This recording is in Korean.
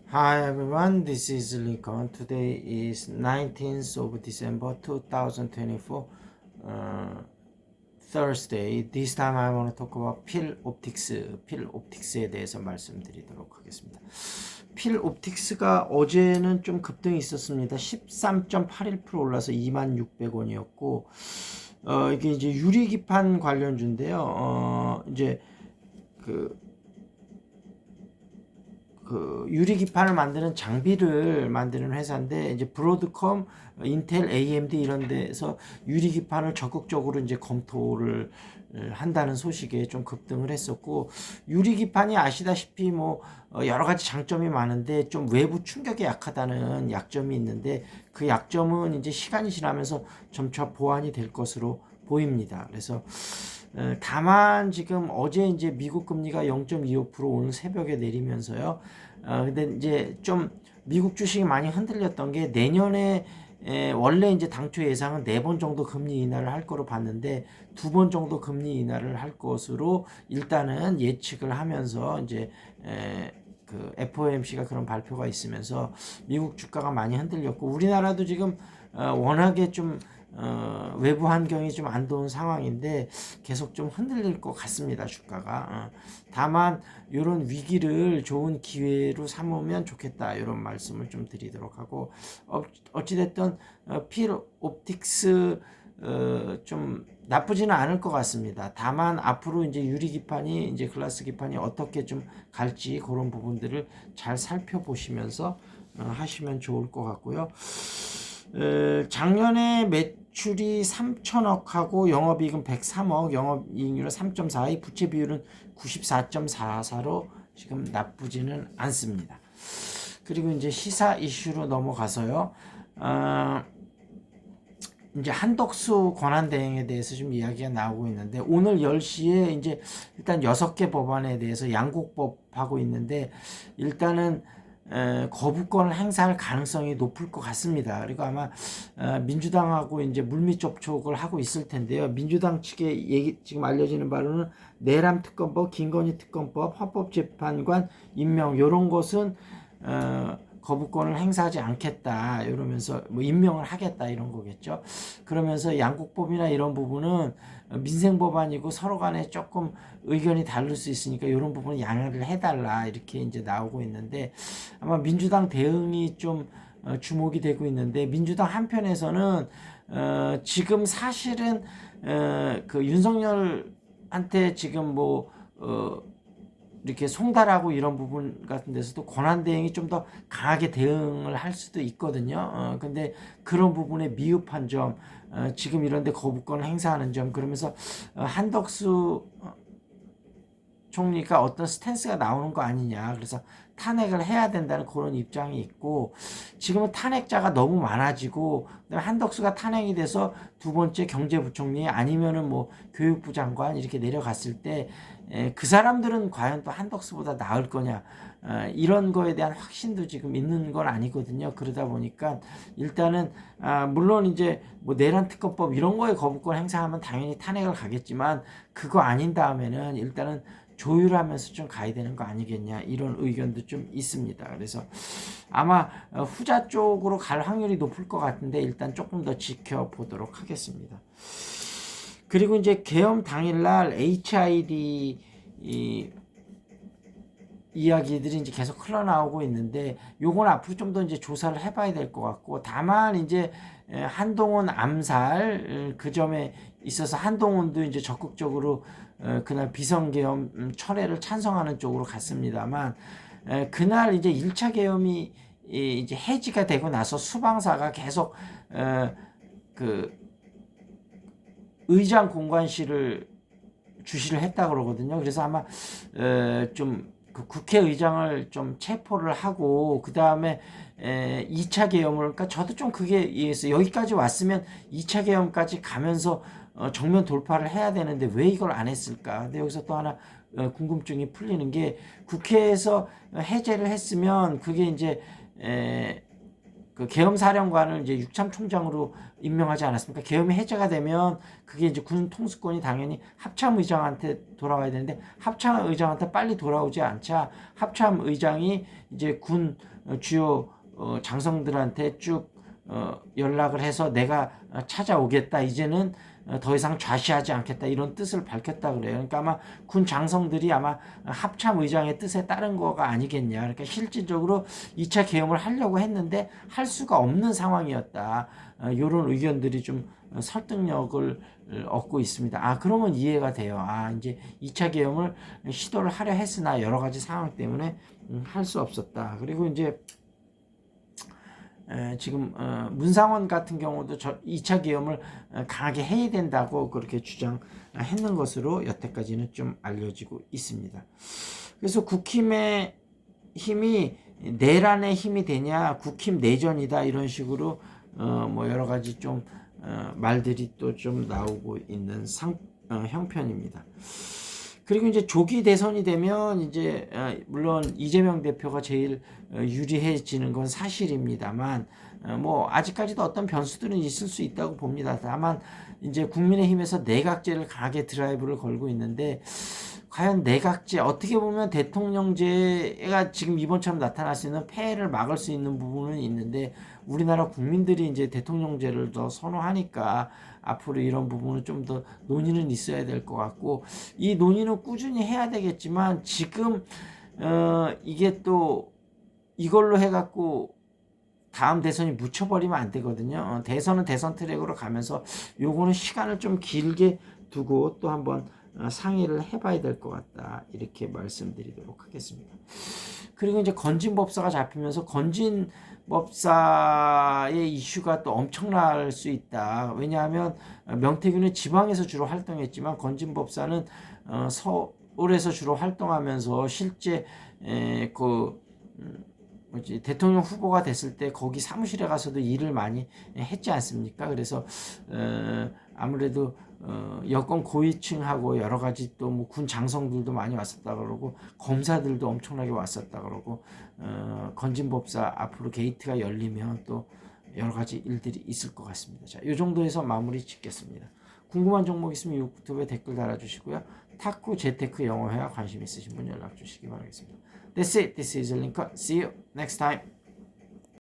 Hi everyone, this is Lincoln. Today is 19th of December 2024, Thursday. This time I want to talk about 필 옵틱스에 대해서 말씀드리도록 하겠습니다. 필 옵틱스가 어제는 좀 급등이 있었습니다. 13.81% 올라서 26,600원이었고, 이게 이제 유리기판 관련주인데요. 이제 그 유리기판을 만드는 장비를 만드는 회사인데, 이제 브로드컴, 인텔, AMD 이런 데서 유리기판을 적극적으로 이제 검토를 한다는 소식에 좀 급등을 했었고, 유리기판이 아시다시피 뭐 여러 가지 장점이 많은데 좀 외부 충격에 약하다는 약점이 있는데, 그 약점은 이제 시간이 지나면서 점차 보완이 될 것으로 보입니다. 그래서 다만 지금 어제 이제 미국 금리가 0.25% 오늘 새벽에 내리면서요. 근데 이제 좀 미국 주식이 많이 흔들렸던 게 내년에 원래 이제 당초 예상은 4번 정도 금리 인하를 할 거로 봤는데 2번 정도 금리 인하를 할 것으로 일단은 예측을 하면서 이제 그 FOMC가 그런 발표가 있으면서 미국 주가가 많이 흔들렸고, 우리나라도 지금 워낙에 좀 외부 환경이 좀 안 좋은 상황인데 계속 좀 흔들릴 것 같습니다, 주가가. 다만 이런 위기를 좋은 기회로 삼으면 좋겠다, 이런 말씀을 좀 드리도록 하고, 어찌됐든 필 옵틱스 좀 나쁘지는 않을 것 같습니다. 다만 앞으로 이제 유리 기판이, 이제 글라스 기판이 어떻게 좀 갈지 그런 부분들을 잘 살펴보시면서 하시면 좋을 것 같고요. 작년에 매출이 3천억하고 영업이익은 103억, 영업이익률은 3.42, 부채 비율은 94.44로 지금 나쁘지는 않습니다. 그리고 이제 시사 이슈로 넘어가서요. 이제 한덕수 권한대행에 대해서 좀 이야기가 나오고 있는데, 오늘 10시에 이제 일단 6개 법안에 대해서 양곡법 하고 있는데, 일단은 거부권을 행사할 가능성이 높을 것 같습니다. 그리고 아마 민주당하고 이제 물밑 접촉을 하고 있을 텐데요. 민주당 측에 지금 알려지는 바로는 내란 특검법, 김건희 특검법, 헌법재판관 임명 이런 것은 거부권을 행사하지 않겠다, 이러면서 뭐 임명을 하겠다 이런 거겠죠. 그러면서 양국법이나 이런 부분은 민생 법안이고 서로 간에 조금 의견이 다를 수 있으니까 이런 부분은 양해를 해달라, 이렇게 이제 나오고 있는데, 아마 민주당 대응이 좀 주목이 되고 있는데, 민주당 한편에서는 지금 사실은 그 윤석열한테 지금 뭐 이렇게 송달하고 이런 부분 같은 데서도 권한대행이 좀 더 강하게 대응을 할 수도 있거든요. 근데 그런 부분에 미흡한 점, 지금 이런데 거부권을 행사하는 점, 그러면서 한덕수 총리가 어떤 스탠스가 나오는 거 아니냐, 그래서 탄핵을 해야 된다는 그런 입장이 있고, 지금은 탄핵자가 너무 많아지고, 그다음에 한덕수가 탄핵이 돼서 두 번째 경제부총리 아니면은 뭐 교육부 장관 이렇게 내려갔을 때 그 사람들은 과연 또 한덕수보다 나을 거냐, 이런 거에 대한 확신도 지금 있는 건 아니거든요. 그러다 보니까 일단은 물론 이제 뭐 내란 특검법 이런 거에 거부권 행사하면 당연히 탄핵을 가겠지만, 그거 아닌 다음에는 일단은 조율하면서 좀 가야 되는 거 아니겠냐, 이런 의견도 좀 있습니다. 그래서 아마 후자 쪽으로 갈 확률이 높을 것 같은데 일단 조금 더 지켜보도록 하겠습니다. 그리고 이제 계엄 당일날 HID 이야기들이 이제 계속 흘러나오고 있는데, 요건 앞으로 좀 더 이제 조사를 해봐야 될 것 같고, 다만 이제 한동훈 암살 그 점에 있어서 한동훈도 이제 적극적으로 그날 비선계엄 철회를 찬성하는 쪽으로 갔습니다만, 그날 이제 1차 계엄이 이제 해지가 되고 나서 수방사가 계속 그 의장 공관실을 주시를 했다 그러거든요. 그래서 아마 좀 그 국회의장을 좀 체포를 하고, 그 다음에 2차 계엄을, 그러니까 저도 좀 그게 이해해서, 여기까지 왔으면 2차 계엄까지 가면서 정면 돌파를 해야 되는데 왜 이걸 안 했을까. 근데 여기서 또 하나 궁금증이 풀리는 게, 국회에서 해제를 했으면 그게 이제 그 계엄사령관을 이제 육참총장으로 임명하지 않았습니까? 계엄이 해제가 되면 그게 이제 군 통수권이 당연히 합참의장한테 돌아와야 되는데, 합참의장한테 빨리 돌아오지 않자 합참의장이 이제 군 주요 장성들한테 쭉 연락을 해서 내가 찾아오겠다. 이제는 더 이상 좌시하지 않겠다. 이런 뜻을 밝혔다 그래요. 그러니까 아마 군 장성들이 아마 합참 의장의 뜻에 따른 거가 아니겠냐. 그러니까 실질적으로 2차 계엄을 하려고 했는데 할 수가 없는 상황이었다. 이런 의견들이 좀 설득력을 얻고 있습니다. 아, 그러면 이해가 돼요. 아, 이제 2차 계엄을 시도를 하려 했으나 여러 가지 상황 때문에 할 수 없었다. 그리고 이제 지금 문상원 같은 경우도 2차 계엄을 강하게 해야 된다고 그렇게 주장했는 것으로 여태까지는 좀 알려지고 있습니다. 그래서 국힘의 힘이 내란의 힘이 되냐, 국힘 내전이다 이런 식으로 뭐 여러 가지 좀 말들이 또 좀 나오고 있는 형편입니다. 그리고 이제 조기 대선이 되면 이제 물론 이재명 대표가 제일 유리해지는 건 사실입니다만 뭐 아직까지도 어떤 변수들은 있을 수 있다고 봅니다. 다만 이제 국민의힘에서 내각제를 강하게 드라이브를 걸고 있는데 과연 내각제 어떻게 보면 대통령제가 지금 이번처럼 나타날 수 있는 폐해를 막을 수 있는 부분은 있는데 우리나라 국민들이 이제 대통령제를 더 선호하니까 앞으로 이런 부분은 좀 더 논의는 있어야 될 것 같고 이 논의는 꾸준히 해야 되겠지만 지금 이게 또 이걸로 해갖고 다음 대선이 묻혀버리면 안 되거든요. 대선은 대선 트랙으로 가면서 요거는 시간을 좀 길게 두고 또 한번 상의를 해봐야 될 것 같다. 이렇게 말씀드리도록 하겠습니다. 그리고 이제 건진법사가 잡히면서 건진법사의 이슈가 또 엄청날 수 있다. 왜냐하면 명태균은 지방에서 주로 활동했지만 건진법사는 서울에서 주로 활동하면서 실제 대통령 후보가 됐을 때 거기 사무실에 가서도 일을 많이 했지 않습니까? 그래서 아무래도 여권 고위층하고 여러 가지 또 뭐 군 장성들도 많이 왔었다 그러고 검사들도 엄청나게 왔었다 그러고 건진법사 앞으로 게이트가 열리면 또 여러 가지 일들이 있을 것 같습니다. 자, 이 정도에서 마무리 짓겠습니다. 궁금한 종목 있으면 유튜브에 댓글 달아주시고요. 탁구 재테크 영어회화 관심 있으신 분 연락 주시기 바라겠습니다. That's it. This is Lincoln. See you next time.